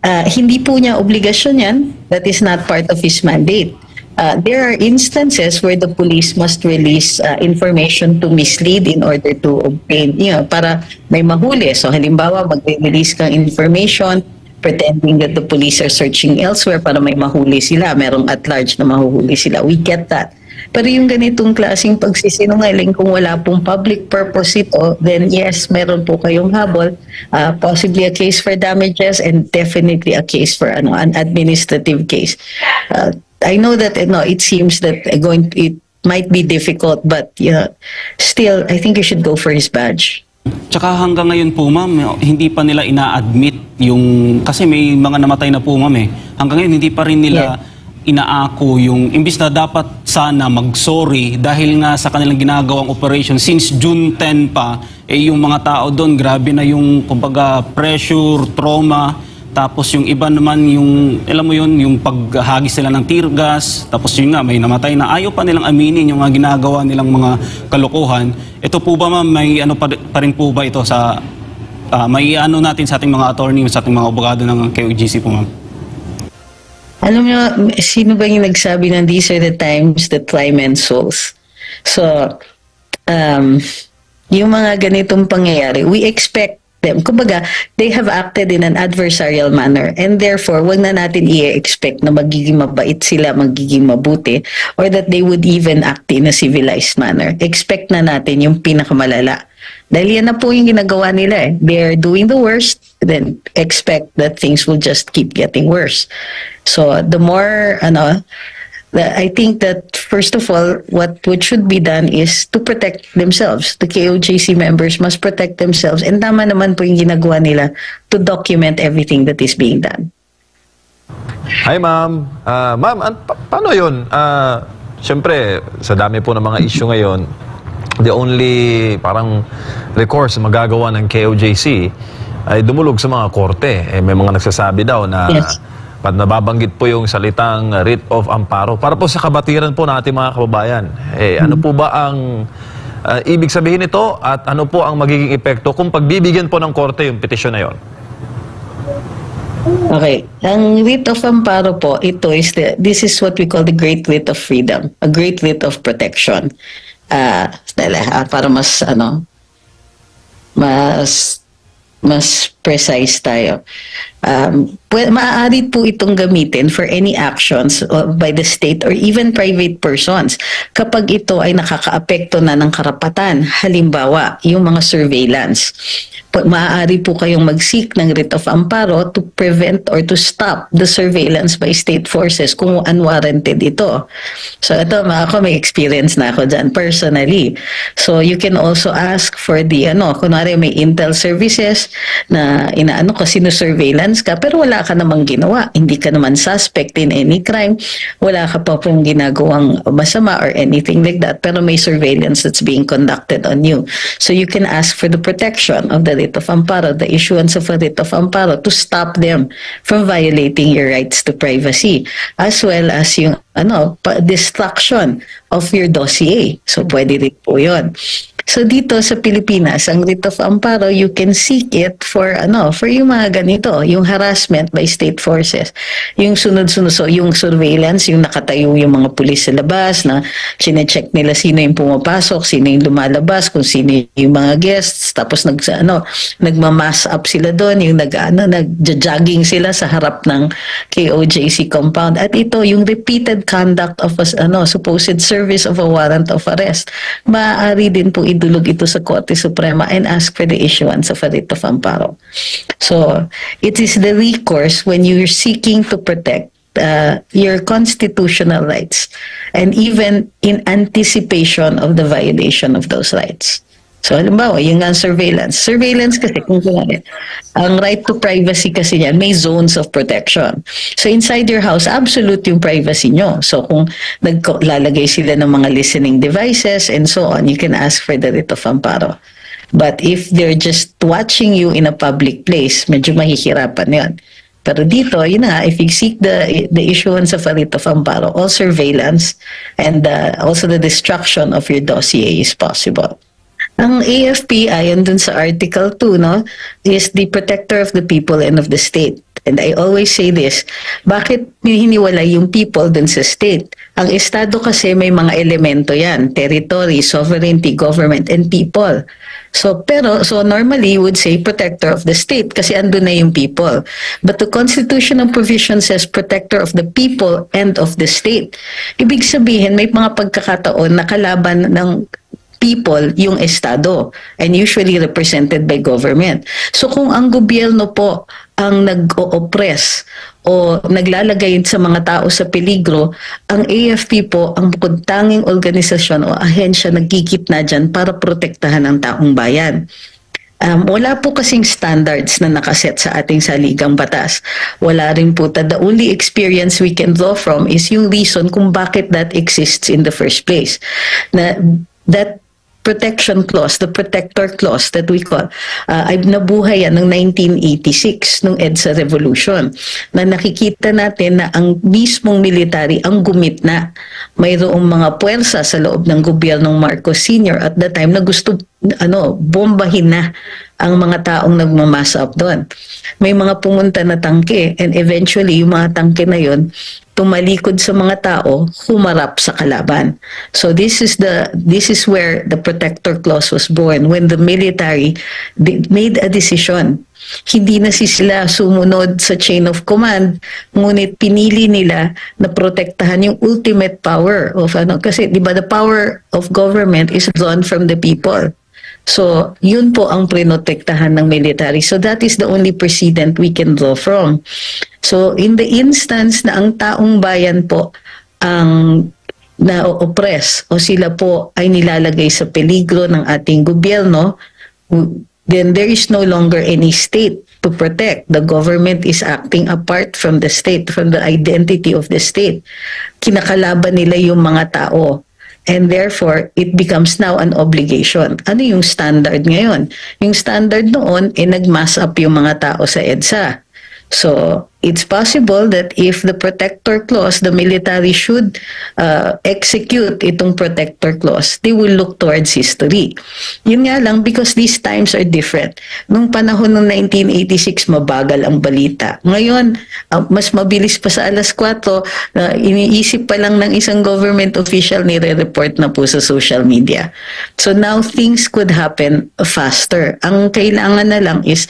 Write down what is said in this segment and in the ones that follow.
Hindi po niya obligasyon yan. That is not part of his mandate. There are instances where the police must release information to mislead in order to obtain, para may mahuli. So halimbawa, mag-release kang information pretending that the police are searching elsewhere para may mahuli sila. Merong at large na mahuhuli sila. We get that. Pero yung ganitong klaseng pagsisinungaling, kung wala pong public purpose ito, then yes, meron po kayong habol. Possibly a case for damages and definitely a case for an administrative case. I know that it seems that it might be difficult, but still, I think you should go for his badge. Tsaka hanggang ngayon po, ma'am, hindi pa nila ina-admit yung, kasi may mga namatay na po, ma'am, eh. Hanggang ngayon, hindi pa rin nila inaako yung, imbis na dapat sana mag-sorry dahil nga sa kanilang ginagawang operation since June 10 pa, yung mga tao doon, grabe na yung, kumbaga, pressure, trauma. Tapos yung iba naman yung, alam mo yun, yung paghagis nila ng tear gas, tapos yun nga, may namatay na. Ayaw pa nilang aminin yung mga ginagawa nilang mga kalokohan. Ito po ba, ma'am, may ano pa rin po ba ito sa, may ano natin sa ating mga attorney, sa ating mga abogado ng KOJC po, ma'am? Alam niyo, sino ba yung nagsabi na these are the times that try men's souls? So, yung mga ganitong pangyayari, we expect them. Kumbaga, they have acted in an adversarial manner and therefore, wag na natin i-expect na magiging mabait sila, magiging mabuti, or that they would even act in a civilized manner. Expect na natin yung pinakamalala. Dahil yan na po yung ginagawa nila eh. They're doing the worst, then expect that things will just keep getting worse. So, the more, I think that first of all, what should be done is to protect themselves. The KOJC members must protect themselves. And tama naman po yung ginagawa nila to document everything that is being done. Hi, ma'am. Ma'am, paano yun? Siyempre, sa dami po ng mga issue ngayon, the only parang recourse na magagawa ng KOJC ay dumulog sa mga korte. May mga nagsasabi daw na nababanggit po yung salitang writ of amparo. Para po sa kabatiran po natin mga kababayan, ano po ba ang ibig sabihin nito at ano po ang magiging epekto kung pagbibigyan po ng korte yung petisyon na yon? Okay. Ang writ of amparo po, this is what we call the great writ of freedom, a great writ of protection. Para mas precise tayo. Maaari po itong gamitin for any actions by the state or even private persons kapag ito ay nakakaapekto na ng karapatan. Halimbawa, yung mga surveillance. Maaari po kayong mag-seek ng writ of amparo to prevent or to stop the surveillance by state forces kung unwarranted ito. So ito, may experience na ako dyan personally. So you can also ask for the, kunwari may intel services na sinusurveillance ka, pero wala ka namang ginawa. Hindi ka naman suspect in any crime. Wala ka pa pong ginagawang masama or anything like that, pero may surveillance that's being conducted on you. So you can ask for the protection of the writ of amparo, the issuance of a writ of amparo to stop them from violating your rights to privacy, as well as yung destruction of your dossier. So pwede rin po yun. So dito sa Pilipinas, ang writ of amparo, you can seek it for yung mga ganito, yung harassment by state forces. Yung sunod-sunod, so yung surveillance, yung nakatayo yung mga pulis sa labas na chine-check nila sino yung pumapasok, sino yung lumalabas, kung sino yung mga guests, tapos nagma-mass up sila doon, yung nag-jogging sila sa harap ng KOJC compound. At ito, yung repeated conduct of supposed service of a warrant of arrest. Maaari din po idulog ito sa Korte Suprema and ask for the issuance of a writ of amparo. So, it is the recourse when you're seeking to protect your constitutional rights and even in anticipation of the violation of those rights. So, halimbawa, yung surveillance. Surveillance kasi, kung ang right to privacy kasi yan, may zones of protection. So, inside your house, absolute yung privacy nyo. So, kung naglalagay sila ng mga listening devices and so on, you can ask for the writ of amparo. But if they're just watching you in a public place, medyo mahihirapan yun. Pero dito, yun nga, if you seek the issuance of a writ of amparo, all surveillance and also the destruction of your dossier is possible. Ang AFP, ayon dun sa Article 2, is the protector of the people and of the state. and I always say this, bakit hiniwalay yung people dun sa state? Ang estado kasi may mga elemento yan, territory, sovereignty, government, and people. So normally you would say protector of the state kasi andun na yung people. But the constitutional provision says protector of the people and of the state. Ibig sabihin may mga pagkakataon na kalaban ng people yung estado and usually represented by government. So kung ang gobyerno po ang nag-o-oppress o naglalagay sa mga tao sa peligro, ang AFP po ang tanging organisasyon o ahensya nagkikitna dyan para protektahan ang taong bayan. Wala po kasing standards na nakaset sa ating saligang batas. Wala rin po. The only experience we can draw from is yung reason kung bakit that exists in the first place. That protection clause, the protector clause that we call, ay nabuhay yan noong 1986, nung EDSA Revolution, na nakikita natin na ang mismong military ang gumitna. Mayroong mga puwersa sa loob ng gobyernong Marcos Sr. at the time na gusto bombahin na ang mga taong nagmamass up doon. May mga pumunta na tangke and eventually yung mga tangke na yon tumalikod sa mga tao, humarap sa kalaban. So this is where the protector clause was born, when the military made a decision. Hindi na sila sumunod sa chain of command, ngunit pinili nila na protektahan yung ultimate power of kasi 'di ba the power of government is drawn from the people. So, yun po ang prinotektahan ng military. So, that is the only precedent we can draw from. So, in the instance na ang taong bayan po ang na-oppress o sila po ay nilalagay sa peligro ng ating gobyerno, then there is no longer any state to protect. The government is acting apart from the state, from the identity of the state. Kinakalaban nila yung mga tao. And therefore, it becomes now an obligation. Ano yung standard ngayon? Yung standard noon, nag-mass up yung mga tao sa EDSA. So, it's possible that if the protector clause, the military should execute itong protector clause, they will look towards history. Yun nga lang, because these times are different. Nung panahon ng 1986, mabagal ang balita. Ngayon, mas mabilis pa sa alas 4, iniisip pa lang ng isang government official, nire-report na po sa social media. So now, things could happen faster. Ang kailangan na lang is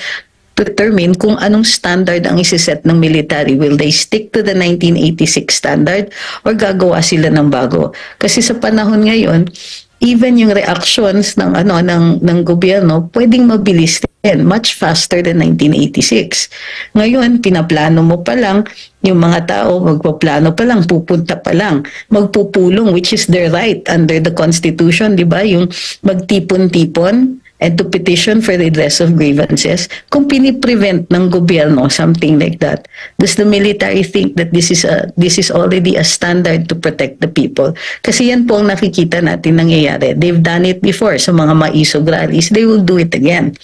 determine kung anong standard ang isiset ng military. Will they stick to the 1986 standard or gagawa sila ng bago? Kasi sa panahon ngayon, even yung reactions ng gobyerno pwedeng mabilis din, much faster than 1986. Ngayon, pinaplano mo pa lang, yung mga tao magpaplano pa lang, pupunta pa lang, magpupulong, which is their right under the Constitution, di ba? Yung magtipon-tipon and to petition for redress of grievances, kung piniprevent ng gobyerno something like that, does the military think that this is already a standard to protect the people? Kasi yan po ang nakikita natin nangyayari. They've done it before sa mga maisog rallies. They will do it again.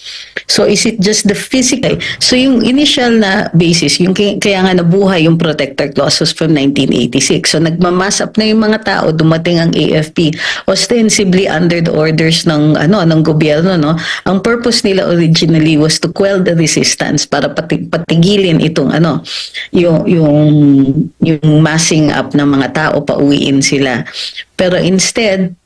So is it just the physical? So yung initial na basis, yung kaya nga nabuhay yung protector clauses from 1986. So nagmamass up na yung mga tao, dumating ang AFP, ostensibly under the orders ng gobyerno, no? Ang purpose nila originally was to quell the resistance para patigilin itong yung massing up ng mga tao, pauwiin sila. Pero instead,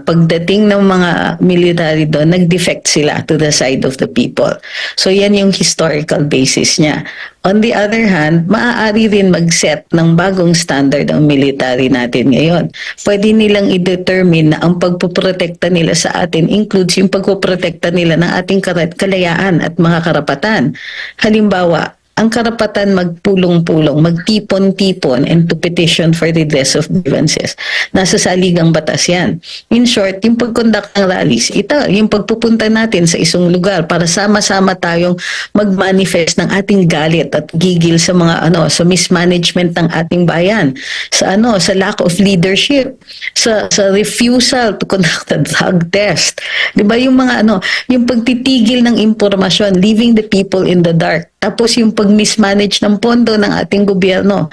pagdating ng mga military doon, nag-defect sila to the side of the people. So yan yung historical basis niya. On the other hand, maaari rin mag-set ng bagong standard ang military natin ngayon. Pwede nilang i-determine na ang pagpuprotekta nila sa atin includes yung pagpuprotekta nila ng ating kalayaan at mga karapatan. Halimbawa, ang karapatan magpulong-pulong, magtipon-tipon, and to petition for redress of grievances. Nasa saligang batas yan. In short, yung pag-conduct ng rallies, ito, yung pagpupunta natin sa isang lugar para sama-sama tayong mag-manifest ng ating galit at gigil sa mga sa mismanagement ng ating bayan, sa lack of leadership, sa refusal to conduct a drug test. 'Di ba yung mga yung pagtitigil ng impormasyon, leaving the people in the dark. tapos yung pag-mismanage ng pondo ng ating gobyerno.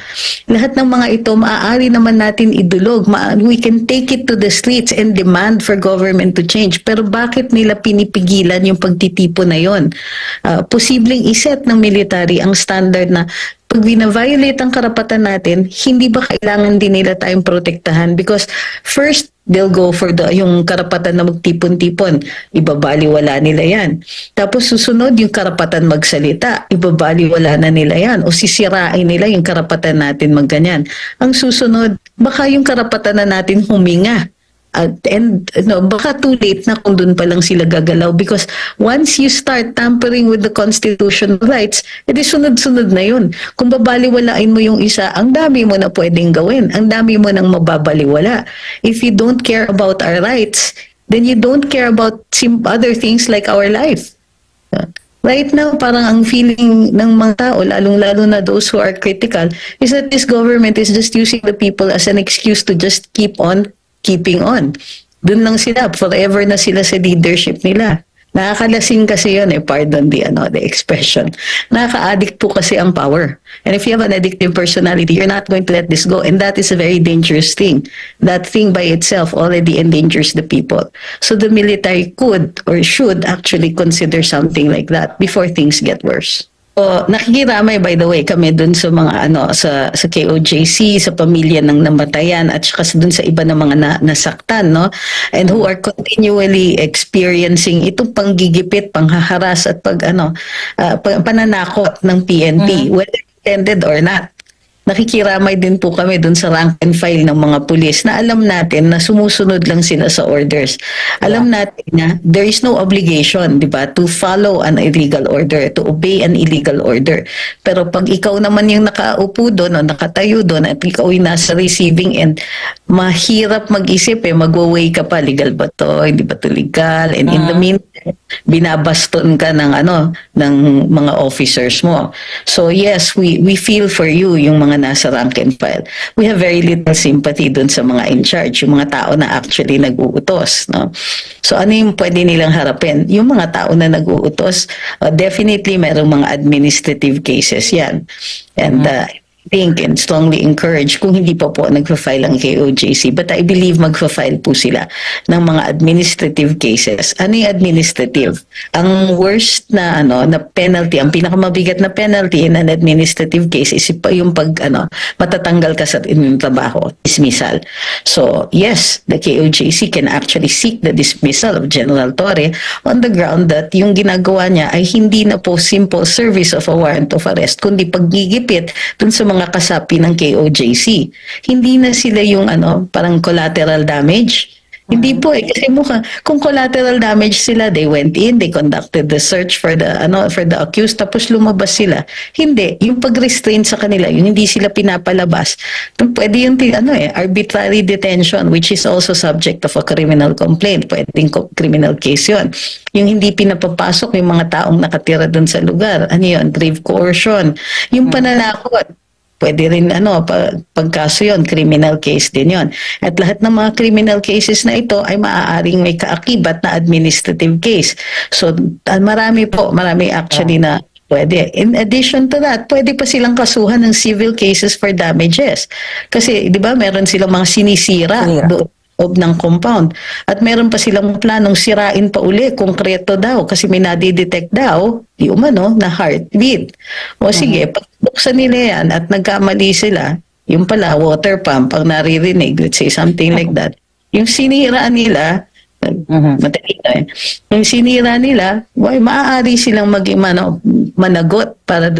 Lahat ng mga ito, maaari naman natin idulog. We can take it to the streets and demand for government to change. Pero bakit nila pinipigilan yung pagtitipo na yon? Posibleng iset ng military ang standard na pag bina-violate ang karapatan natin, hindi ba kailangan din nila tayong protektahan? Because first, they'll go for yung karapatan na magtipon-tipon. Ibabaliwala nila yan. Tapos susunod yung karapatan magsalita. Ibabaliwala na nila yan. O sisirain nila yung karapatan natin magganyan. Ang susunod, baka yung karapatan na natin huminga. Baka too late na kung doon pa lang sila gagalaw, because once you start tampering with the constitutional rights, edi sunod-sunod na yun. Kung babaliwalain mo yung isa, ang dami mo na pwedeng gawin, ang dami mo nang mababaliwala. If you don't care about our rights, then you don't care about other things like our life. Right now, parang ang feeling ng mga tao, lalong-lalo na those who are critical, is that this government is just using the people as an excuse to just keep on keeping on. Doon lang sila, forever na sila sa leadership nila. Nakakalasing kasi yun pardon the expression. Nakaka-addict po kasi ang power. And if you have an addictive personality, you're not going to let this go. And that is a very dangerous thing. That thing by itself already endangers the people. So the military could or should actually consider something like that before things get worse. Nakikiramay, by the way, kami dun sa mga sa KOJC, sa pamilya ng namatayan, at saka dun sa iba na mga nasaktan, no? And who are continually experiencing itong panggigipit, panghaharas at pananakot ng PNP, whether intended or not. Nakikiramay din po kami dun sa rank and file ng mga pulis na alam natin na sumusunod lang sila sa orders. Alam natin na there is no obligation, di ba, to follow an illegal order, to obey an illegal order. Pero pag ikaw naman yung nakaupo doon o nakatayo doon at ikaw yung nasa receiving end, mahirap mag-isip magwa-weigh ka pa, legal ba to, hindi ba to legal? And in the meantime, binabaston ka ng ng mga officers mo. So yes, we feel for you, yung mga nasa rank and file. We have very little sympathy dun sa mga in charge, yung mga tao na actually nag-uutos, no? So ano yung pwede nilang harapin? Yung mga tao na nag-uutos, definitely merong mga administrative cases yan. And think and strongly encourage, kung hindi pa po nagfa-file ang KOJC, but I believe magfa-file po sila ng mga administrative cases. Ano yung administrative? Ang worst na na penalty, ang pinakamabigat na penalty in an administrative case is yung matatanggal ka sa inyong trabaho, dismissal. So yes, the KOJC can actually seek the dismissal of General Torre on the ground that yung ginagawa niya ay hindi na po simple service of a warrant of arrest, kundi paggigipit dun sa mga kasapi ng KOJC. Hindi na sila yung parang collateral damage. Hindi po kasi kung collateral damage sila, they went in, they conducted the search for the accused, tapos lumabas sila. Hindi, yung pag-restrain sa kanila, yung hindi sila pinapalabas. Pwede yung arbitrary detention, which is also subject of a criminal complaint. Pwedeng criminal case yun. Yung hindi pinapapasok yung mga taong nakatira dun sa lugar. Ano yun? Grave coercion. Yung pananakot, pwede rin pagkaso yun, criminal case din yun. At lahat ng mga criminal cases na ito ay maaaring may kaakibat na administrative case. So marami actually na pwede. In addition to that, pwede pa silang kasuhan ng civil cases for damages. Kasi di ba meron silang mga sinisira doon ng compound. At meron pa silang planong sirain pa uli, konkreto daw, kasi may nadidetect daw, na heartbeat. O sige, pagbuksan nila yan at nagkamali sila, yung pala, water pump, ang naririnig, let's say something like that. Yung sinira nila, yung sinira nila, maaari silang managot para